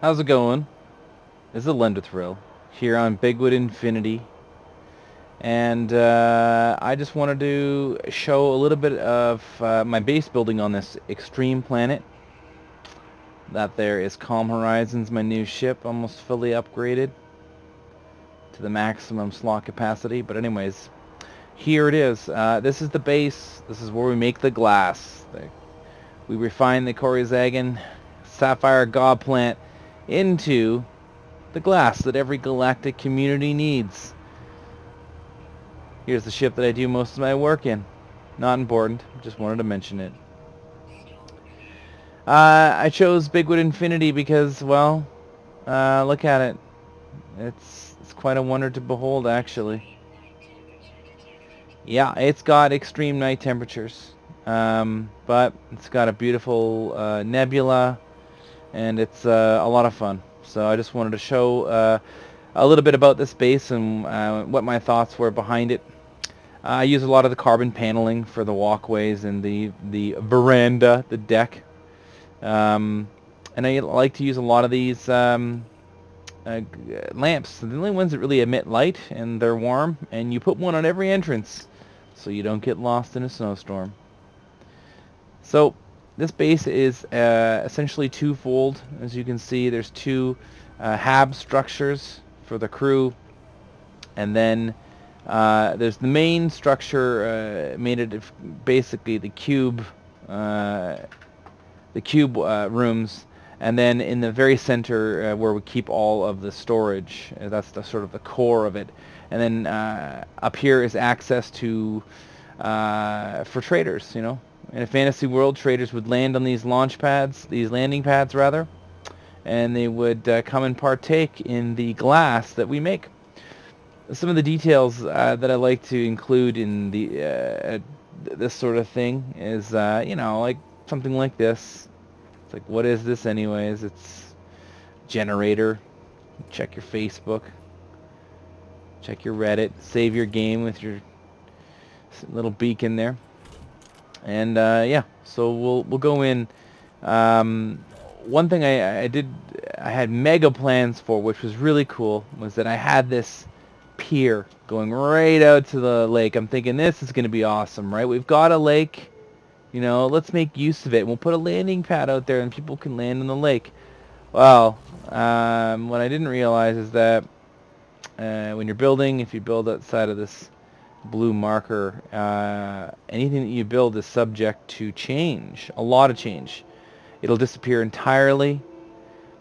How's it going? This is a Lender Thrill here on Bigwood Infinity, and I just wanted to show a little bit of my base building on this extreme planet. That there is Calm Horizons, my new ship, almost fully upgraded to the maximum slot capacity. But anyways, here it is. This is the base. This is where we make the glass. We refine the Coryzagen sapphire god plant into the glass that every galactic community needs. Here's the ship that I do most of my work in. Not important, just wanted to mention it. I chose Bigwood Infinity because, well, look at it. It's quite a wonder to behold, actually. Yeah, it's got extreme night temperatures, but it's got a beautiful nebula, and it's a lot of fun. So I just wanted to show a little bit about this base and what my thoughts were behind it. I use a lot of the carbon paneling for the walkways and the veranda, the deck. And I like to use a lot of these lamps. They're the only ones that really emit light, and they're warm, and you put one on every entrance so you don't get lost in a snowstorm. So this base is essentially twofold. As you can see, there's two hab structures for the crew, and then there's the main structure made of basically the cube rooms, and then in the very center where we keep all of the storage. That's the sort of the core of it. And then up here is access to for traders. In a fantasy world, traders would land on these launch pads, these landing pads rather, and they would come and partake in the glass that we make. Some of the details that I like to include in the this sort of thing is, like something like this. It's like, what is this anyways? It's generator. Check your Facebook. Check your Reddit. Save your game with your little beacon there. And yeah, so we'll go in. One thing I had mega plans for, which was really cool, was that I had this pier going right out to the lake. I'm thinking this is going to be awesome, right? We've got a lake, let's make use of it. We'll put a landing pad out there and people can land in the lake. Well, what I didn't realize is that when you're building, if you build outside of this blue marker, anything that you build is subject to change, a lot of change. It'll disappear entirely.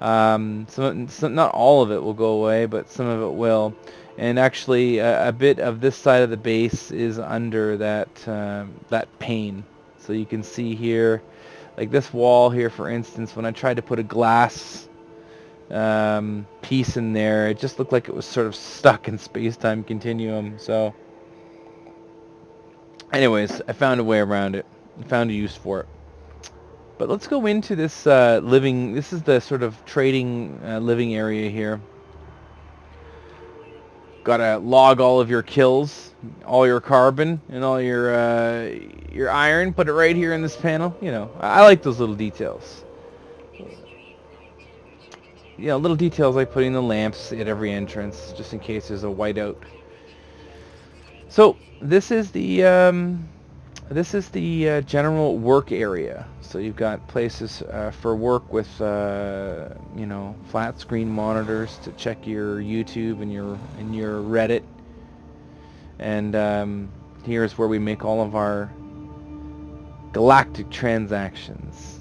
Not all of it will go away, but some of it will. And actually, a bit of this side of the base is under that pane. So you can see here, like this wall here, for instance, when I tried to put a glass piece in there, it just looked like it was sort of stuck in space-time continuum. So, anyways, I found a way around it. I found a use for it. But let's go into this living. This is the sort of trading living area here. Gotta log all of your kills, all your carbon, and all your iron. Put it right here in this panel. I like those little details. Little details like putting the lamps at every entrance, just in case there's a whiteout. So this is the general work area. So you've got places for work with flat screen monitors to check your YouTube and your Reddit. And here's where we make all of our galactic transactions,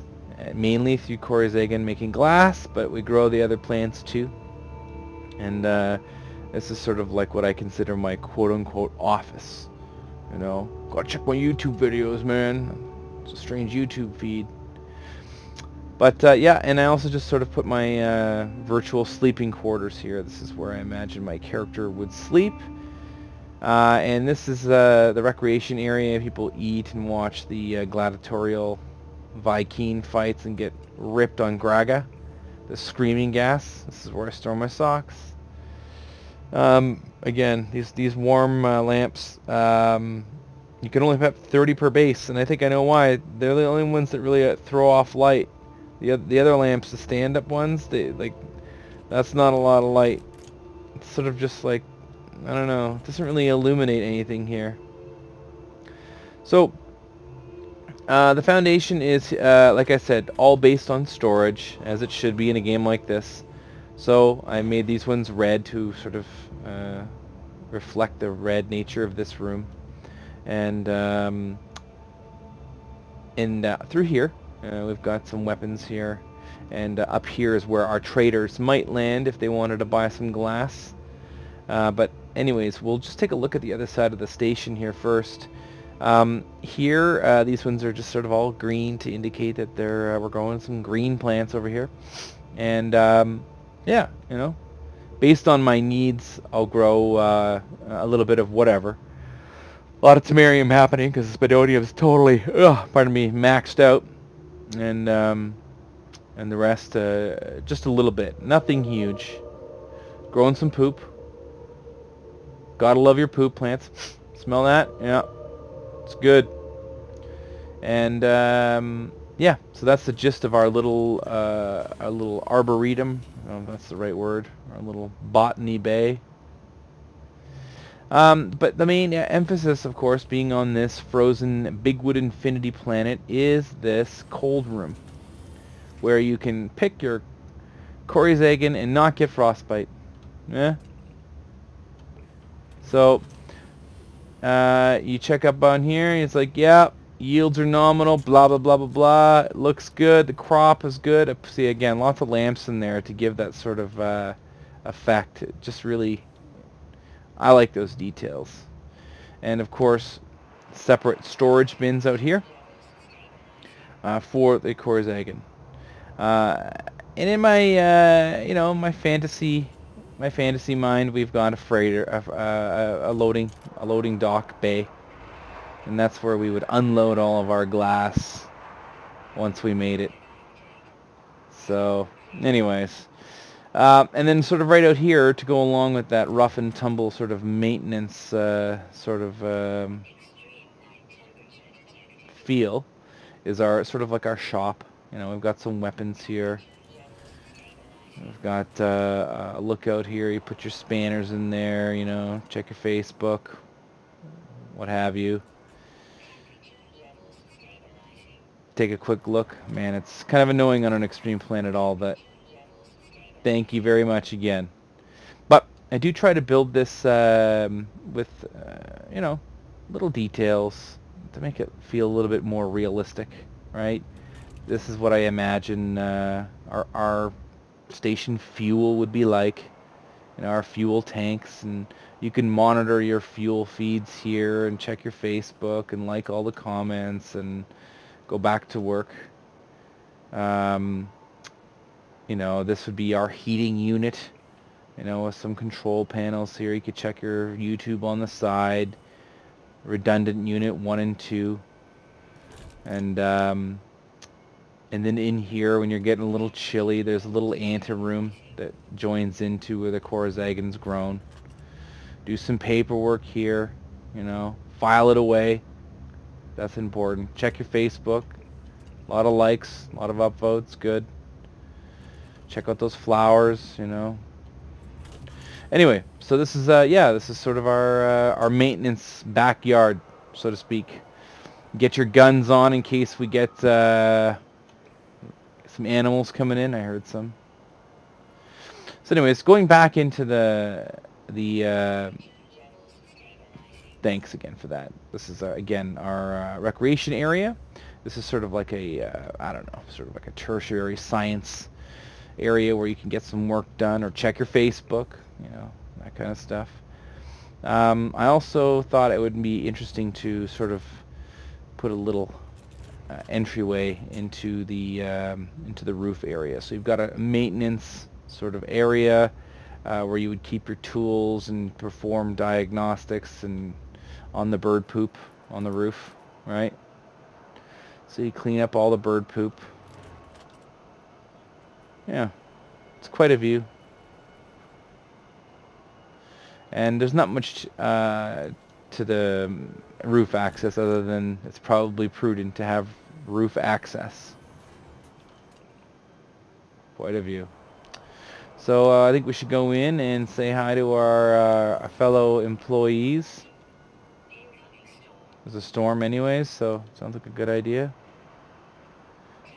mainly through Coryzagen making glass, but we grow the other plants too. And this is sort of like what I consider my quote-unquote office. Gotta check my YouTube videos, man. It's a strange YouTube feed. But yeah, and I also just sort of put my virtual sleeping quarters here. This is where I imagine my character would sleep. And this is the recreation area. People eat and watch the gladiatorial Viking fights and get ripped on Graga, the screaming gas. This is where I store my socks. Again, these warm lamps, you can only have 30 per base, and I think I know why. They're the only ones that really throw off light. The other lamps, the stand-up ones, they That's not a lot of light. It's sort of just like, I don't know, it doesn't really illuminate anything here. So, the foundation is, like I said, all based on storage, as it should be in a game like this. So, I made these ones red to sort of reflect the red nature of this room. And through here, we've got some weapons here. And up here is where our traders might land if they wanted to buy some glass. But anyways, we'll just take a look at the other side of the station here first. Here, these ones are just sort of all green to indicate that we're growing some green plants over here. And yeah, you know, based on my needs, I'll grow a little bit of whatever. A lot of Temerium happening because Spidodium is totally, pardon me, maxed out. And the rest, just a little bit. Nothing huge. Growing some poop. Gotta love your poop plants. Smell that? Yeah. It's good. And yeah, so that's the gist of our little arboretum. I don't know if that's the right word. Our little botany bay. But the main emphasis, of course, being on this frozen Bigwood Infinity planet, is this cold room, where you can pick your Coryzagen and not get frostbite. Yeah. So you check up on here, it's like, yeah, yields are nominal, blah, blah, blah, blah, blah. It looks good. The crop is good. See, again, lots of lamps in there to give that sort of effect. It just really, I like those details. And, of course, separate storage bins out here for the Coryzagen. And in my, you know, my fantasy mind, we've got a freighter, a loading dock bay. And that's where we would unload all of our glass once we made it. So, anyways. And then sort of right out here, to go along with that rough and tumble sort of maintenance sort of feel, is our sort of like our shop. You know, we've got some weapons here. We've got a lookout here. You put your spanners in there, you know, check your Facebook, what have you. Take a quick look. Man, it's kind of annoying on an extreme plan at all, but thank you very much again. But I do try to build this with, you know, little details to make it feel a little bit more realistic, right? This is what I imagine our station fuel would be like. You know, our fuel tanks, and you can monitor your fuel feeds here and check your Facebook and like all the comments and go back to work. You know, this would be our heating unit, you know, with some control panels here. You could check your YouTube on the side. Redundant unit 1 and 2. And then in here, when you're getting a little chilly, there's a little anteroom that joins into where the Coryzagen's grown. Do some paperwork here, you know, file it away. That's important. Check your Facebook. A lot of likes, a lot of upvotes, good. Check out those flowers, you know. Anyway, so this is yeah, this is sort of our maintenance backyard, so to speak. Get your guns on in case we get some animals coming in. I heard some. So anyways, going back into the thanks again for that. This is again our recreation area. This is sort of like a I don't know, sort of like a tertiary science area where you can get some work done or check your Facebook, you know, that kind of stuff. I also thought it would be interesting to sort of put a little entryway into the roof area. So you've got a maintenance sort of area where you would keep your tools and perform diagnostics and on the bird poop on the roof, right? So you clean up all the bird poop. Yeah, it's quite a view. And there's not much to the roof access other than it's probably prudent to have roof access. Quite a view. So I think we should go in and say hi to our fellow employees. There's a storm anyways, so sounds like a good idea.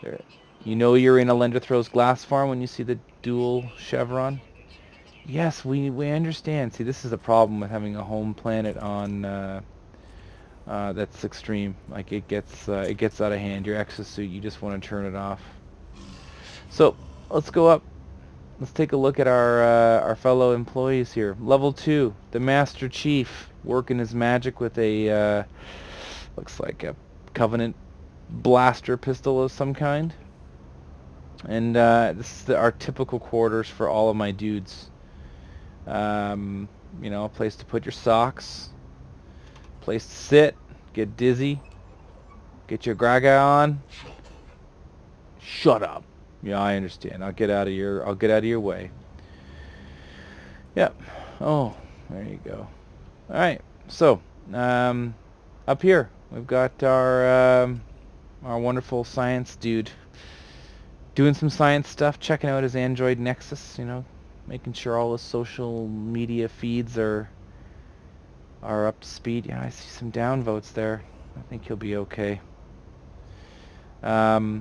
There. You know you're in a Lender Throws Glass farm when you see the dual chevron? Yes, we understand. See, this is a problem with having a home planet on that's extreme. Like it gets out of hand. Your exosuit, you just want to turn it off. So let's go up. Let's take a look at our fellow employees here. Level 2, the Master Chief, working his magic with a looks like a Covenant blaster pistol of some kind. And this is our typical quarters for all of my dudes. You know, a place to put your socks, place to sit, get dizzy, get your graga on. Shut up. Yeah, I understand. I'll get out of your way. Yep. Oh, there you go. All right. So, up here we've got our wonderful science dude doing some science stuff, checking out his Android Nexus. You know, making sure all his social media feeds are up to speed. Yeah, I see some downvotes there. I think he'll be okay. Yeah.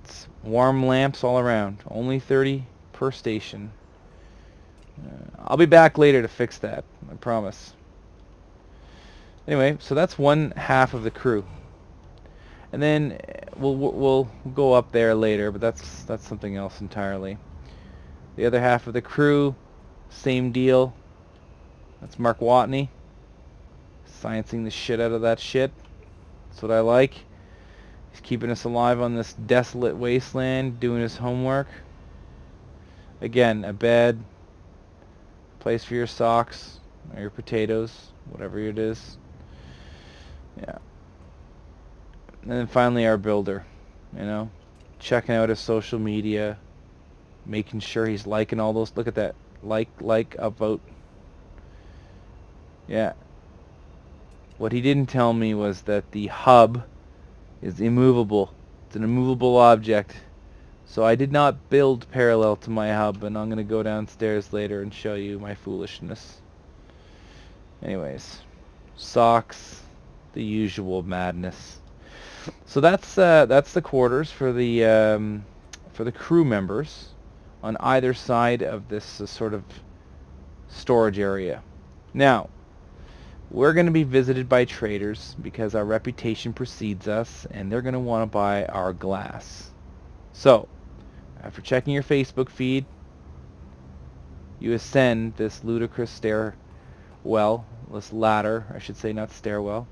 It's warm lamps all around. Only 30 per station. I'll be back later to fix that. I promise. Anyway, so that's one half of the crew. And then we'll go up there later, but that's something else entirely. The other half of the crew, same deal. That's Mark Watney, sciencing the shit out of that shit. That's what I like. He's keeping us alive on this desolate wasteland, doing his homework. Again, a bed, place for your socks, or your potatoes, whatever it is. Yeah. And then finally our builder, you know, checking out his social media, making sure he's liking all those. Look at that. Like, upvote. Yeah. What he didn't tell me was that the hub is immovable. It's an immovable object. So I did not build parallel to my hub, and I'm going to go downstairs later and show you my foolishness. Anyways, socks, the usual madness. So that's the quarters for the crew members on either side of this sort of storage area. Now, we're going to be visited by traders because our reputation precedes us, and they're going to want to buy our glass. So, after checking your Facebook feed, you ascend this ludicrous stairwell, this ladder, I should say, not stairwell,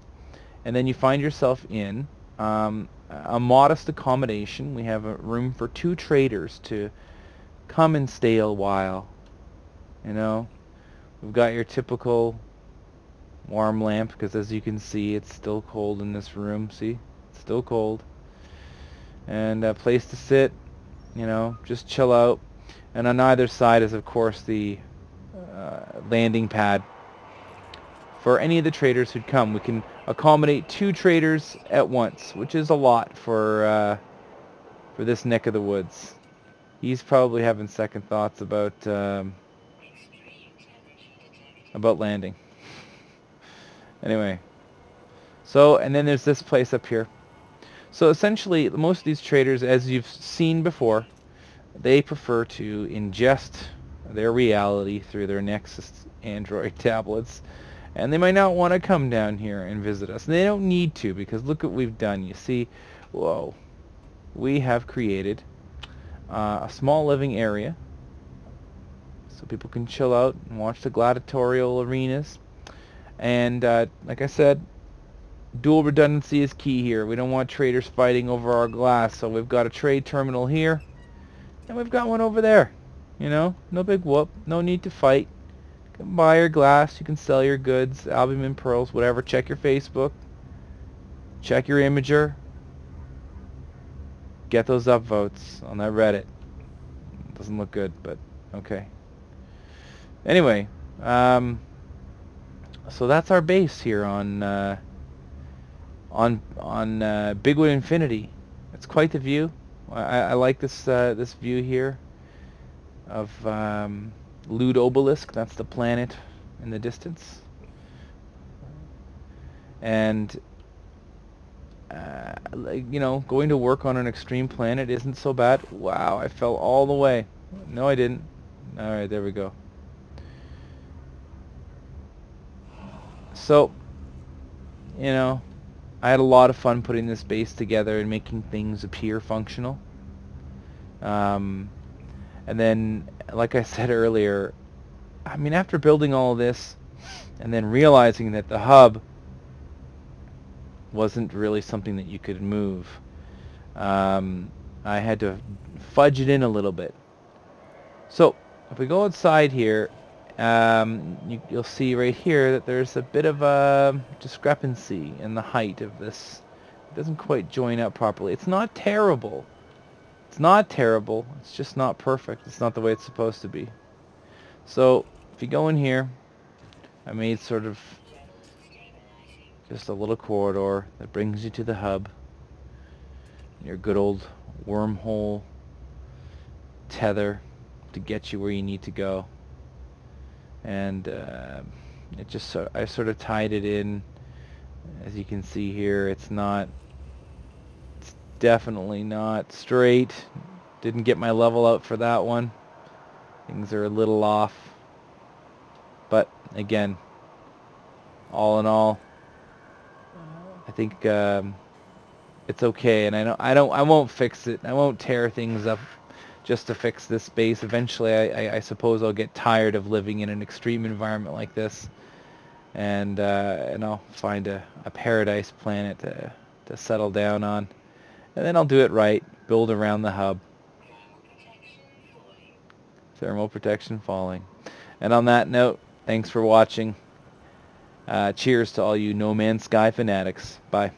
and then you find yourself in a modest accommodation. We have a room for 2 traders to come and stay a while. You know, we've got your typical warm lamp, because as you can see, it's still cold in this room. See, it's still cold. And a place to sit, you know, just chill out. And on either side is, of course, the landing pad for any of the traders who'd come. We can accommodate 2 traders at once, which is a lot for this neck of the woods. He's probably having second thoughts about landing. Anyway, so, and then there's this place up here. So essentially, most of these traders, as you've seen before, they prefer to ingest their reality through their Nexus Android tablets, and they might not want to come down here and visit us. And they don't need to, because look what we've done. You see, whoa, we have created a small living area so people can chill out and watch the gladiatorial arenas. And like I said, dual redundancy is key here. We don't want traders fighting over our glass, so we've got a trade terminal here, and we've got one over there. You know, no big whoop, no need to fight. You can buy your glass, you can sell your goods, albumin, pearls, whatever. Check your Facebook, check your Imager, get those upvotes on that Reddit. Doesn't look good, but okay. Anyway, so that's our base here on Bigwood Infinity. It's quite the view. I like this view here of Lud Obelisk. That's the planet in the distance. And going to work on an extreme planet isn't so bad. Wow, I fell all the way. No, I didn't. All right, there we go. So, I had a lot of fun putting this base together and making things appear functional. And then, like I said earlier, I mean, after building all of this and then realizing that the hub wasn't really something that you could move, I had to fudge it in a little bit. So if we go outside here, you'll see right here that there's a bit of a discrepancy in the height of this. It doesn't quite join up properly. It's not terrible. It's not terrible. It's just not perfect. It's not the way it's supposed to be. So if you go in here, I made sort of just a little corridor that brings you to the hub. Your good old wormhole tether to get you where you need to go. And it just I sort of tied it in. As you can see here, it's definitely not straight. Didn't get my level out for that one. Things are a little off. But again, all in all, I think it's okay, and I won't fix it. I won't tear things up just to fix this base. Eventually, I suppose I'll get tired of living in an extreme environment like this, and I'll find a paradise planet to settle down on, and then I'll do it right. Build around the hub. Thermal protection falling. And on that note, thanks for watching. Cheers to all you No Man's Sky fanatics. Bye.